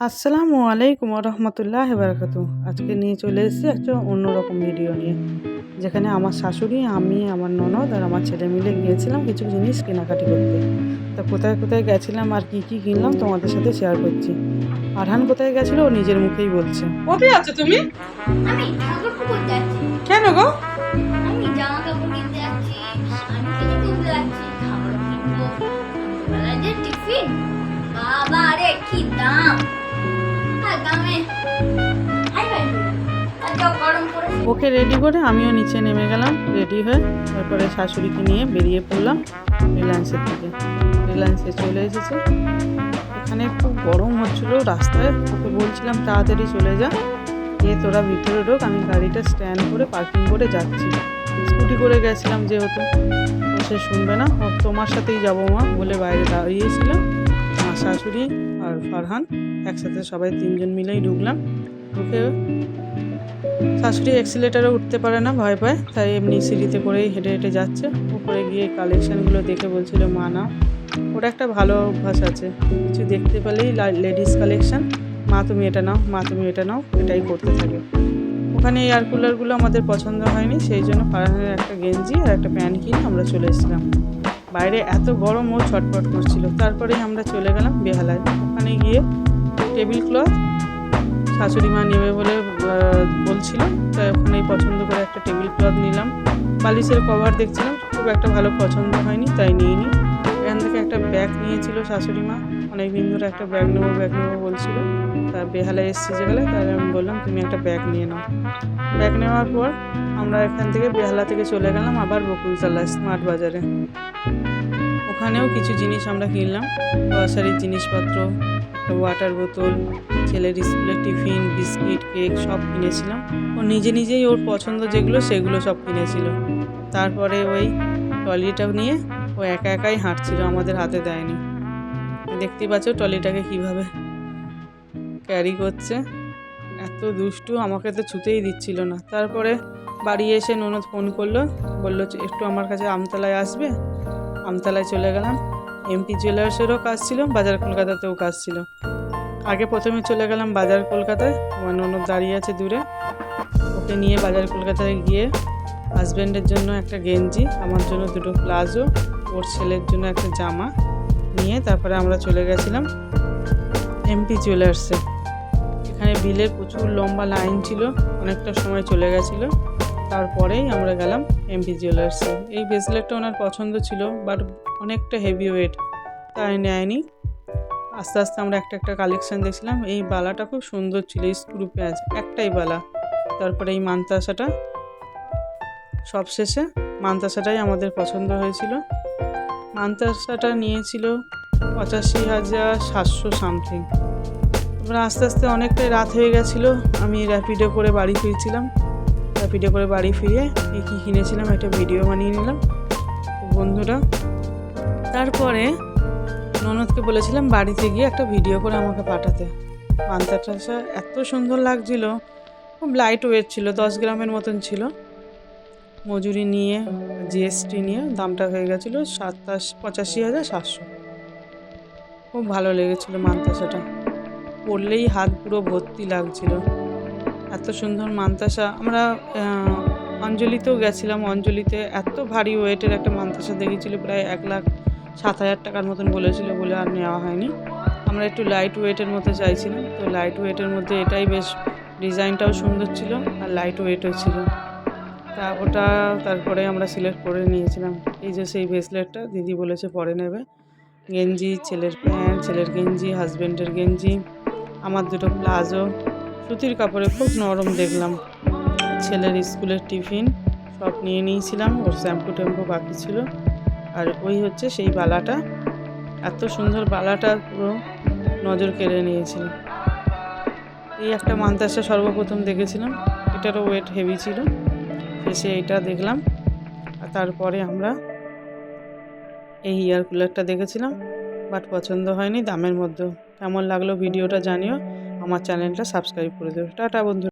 আসসালামু আলাইকুম রহমতুল্লাহ বারাকাতু। আজকে নিয়ে চলে এসেছি একটা অন্যরকম ভিডিও নিয়ে, যেখানে আমার শাশুড়ি, আমি, আমার ননদ আর আমার ছেলে মিলে গিয়েছিলাম কিছু জিনিস কেনাকাটি করতে। তা কোথায় কোথায় গেছিলাম আর কি কি কিনলাম তোমাদের সাথে শেয়ার করছি। আরহান কোথায় গেছিল ও নিজের মুখেই বলছে। কোথায় আছো তুমি? আমি ঠাকুর করতে যাচ্ছি। কেন গো? আমি জামা কাপড় কিনতে যাচ্ছি। আমি কিছু কিনতে যাচ্ছি। খাবার কিনবো। সন্ধ্যাবেলায় যে টিফিন, বাবা রে কি দাম! আর দামে হাই ফাই এত গরম পড়েছে। ওকে রেডি করে আমিও নিচে নেমে গেলাম রেডি হয়ে। তারপরে শাশুড়িকে নিয়ে বেরিয়ে পড়লাম রিলায়েন্সের দিকে। রিলায়েন্সে চলে এসেছে। এখানে খুব গরম হচ্ছিল রাস্তায়, ওকে বলছিলাম তাড়াতাড়ি চলে যা, তোরা ভিতরে ঢোক, আমি গাড়িটা স্ট্যান্ড করে পার্কিং করে যাচ্ছি। স্কুটি করে গেছিলাম যেহেতু, তো সে শুনবে না, ও তোমার সাথেই যাবো মা বলে বাইরে দাঁড়িয়েছিল। আমার শাশুড়ি আর ফারহান একসাথে সবাই তিনজন মিলেই ঢুকলাম। ঢুকে শাশুড়ি অ্যাক্সিলেটারে উঠতে পারে না, ভয় পায়, তাই এমনি সিঁড়িতে করেই হেঁটে হেঁটে যাচ্ছে। উপরে গিয়ে কালেকশানগুলো দেখে বলছিল মা নাও। ওর একটা ভালো অভ্যাস আছে, কিছু দেখতে পেলেই লেডিস কালেকশান, মা তুমি এটা নাও, মা তুমি এটা নাও, এটাই করতে থাকে। ওখানে এয়ার কুলারগুলো আমাদের পছন্দ হয়নি, সেই জন্য ফারহানের একটা গেঞ্জি আর একটা প্যান্ট কিনে আমরা চলে এসেছিলাম। বাইরে এত গরম, ও ছটফট করছিল। তারপরেই আমরা চলে গেলাম বেহালায়। ওখানে গিয়ে টেবিল ক্লথ শাশুড়ি মা নেবে বলে বলছিল, তাই ওখানেই পছন্দ করে একটা টেবিল ক্লথ নিলাম। বালিশের কভার দেখছিলাম, খুব একটা ভালো পছন্দ হয়নি, তাই নিইনি। এখান থেকে একটা ব্যাগ নিয়েছিল শাশুড়ি মা, অনেক দিন ধরে একটা ব্যাগ নেবো বলছিল। তা বেহালায় এসেছি যেগুলো, তাই আমি বললাম তুমি একটা ব্যাগ নিয়ে নাও। ব্যাগ নেওয়ার পর আমরা এখান থেকে বেহালা থেকে চলে গেলাম আবার বকুলতলা স্মার্ট বাজারে। ওখানেও কিছু জিনিস আমরা কিনলাম, গ্রসারির জিনিসপত্র, একটা ওয়াটার বোতল, ছেলের স্কুলের টিফিন, বিস্কিট, কেক সব কিনেছিলাম। ও নিজে নিজেই ওর পছন্দ যেগুলো সেগুলো সব কিনেছিল। তারপরে ওই ট্রলিটা নিয়ে ও একা একাই হাঁটছিল, আমাদের হাতে দেয়নি। দেখতেই পাচ্ছ ট্রলিটাকে কিভাবে ক্যারি করছে, এত দুষ্টু, আমাকে তো ছুতেই দিচ্ছিল না। তারপরে বাড়ি এসে ননদ ফোন করলো, বললো একটু আমার কাছে আমতলায় আসবে। আমতলায় চলে গেলাম। এমপি জুয়েলার্সেরও কাজ ছিল, বাজার কলকাতাতেও কাজ ছিল। আগে প্রথমে চলে গেলাম বাজার কলকাতায়, আমার ননদ দাঁড়িয়ে আছে দূরে, ওকে নিয়ে বাজার কলকাতায় গিয়ে হাজব্যান্ডের জন্য একটা গেঞ্জি, আমার জন্য দুটো প্লাজো, ওর ছেলের জন্য একটা জামা নিয়ে তারপরে আমরা চলে গেছিলাম এমপি জুয়েলার্সে। এখানে বিলের প্রচুর লম্বা লাইন ছিল, অনেকটা সময় চলে গেছিলো। তারপরেই আমরা গেলাম এমপি জুয়েলার্সে। এই ব্রেসলেটটা ওনার পছন্দ ছিল, বাট অনেকটা হেভি ওয়েট, তাই নেয়নি। আস্তে আস্তে আমরা একটা একটা কালেকশান দেখছিলাম। এই বালাটা খুব সুন্দর ছিল, স্ক্রু প্যাঁচ, একটাই বালা। তারপরে এই মানতাসাটা, সবশেষে মানতাসাটাই আমাদের পছন্দ হয়েছিল। মানতাসাটা নিয়েছিল 85,700 সামথিং। তারপরে আস্তে আস্তে অনেকটাই রাত হয়ে গেছিলো, আমি র্যাপিডো করে বাড়ি ফিরছিলাম। র্যাপিডো করে বাড়ি ফিরে কী কিনেছিলাম একটা ভিডিও বানিয়ে নিলাম বন্ধুরা। তারপরে ননদকে বলেছিলাম বাড়িতে গিয়ে একটা ভিডিও করে আমাকে পাঠাতে। মানতাসাটা এত সুন্দর লাগছিল, খুব লাইট ওয়েট ছিল, 10 গ্রামের মতন ছিল। মজুরি নিয়ে জিএসটি নিয়ে দামটা হয়ে গেছিলো 85,700। খুব ভালো লেগেছিলো মানতাসাটা, পরলেই হাত পুরো ভর্তি লাগছিল, এত সুন্দর মানতাসা। আমরা অঞ্জলিতেও গেছিলাম, অঞ্জলিতে এত ভারী ওয়েটের একটা মানতাসা দেখেছিল, প্রায় 1,07,000 টাকার মতন বলেছিল বলে আর নেওয়া হয়নি। আমরা একটু লাইট ওয়েটের মধ্যে চাইছিলাম, তো লাইট ওয়েটের মধ্যে এটাই বেশ, ডিজাইনটাও সুন্দর ছিল আর লাইট ওয়েটও ছিল। তা ওটা তারপরে আমরা সিলেক্ট করে নিয়েছিলাম। এই যে সেই ব্রেসলেটটা দিদি বলেছে পরে নেবে। গেঞ্জি, ছেলের প্যান্ট, ছেলের গেঞ্জি, হাজব্যান্ডের গেঞ্জি, আমার দুটো প্লাজো, সুতির কাপড়ে খুব নরম দেখলাম। ছেলের স্কুলের টিফিন সব নিয়ে নিয়েছিলাম, ওর শ্যাম্পু ট্যাম্পু বাকি ছিল। আর ওই হচ্ছে সেই বালাটা, এত সুন্দর বালাটা, পুরো নজর কেড়ে নিয়েছিল। এই একটা মানতাসা সর্বপ্রথম দেখেছিলাম, এটারও ওয়েট হেভি ছিল, শেষে এটা দেখলাম। আর তারপরে আমরা এই ইয়ার কুলারটা দেখেছিলাম, বাট পছন্দ হয়নি দামের মধ্যেও। কেমন লাগলো ভিডিওটা জানিও, আমার চ্যানেলটা সাবস্ক্রাইব করে দেবে। টাটা বন্ধু।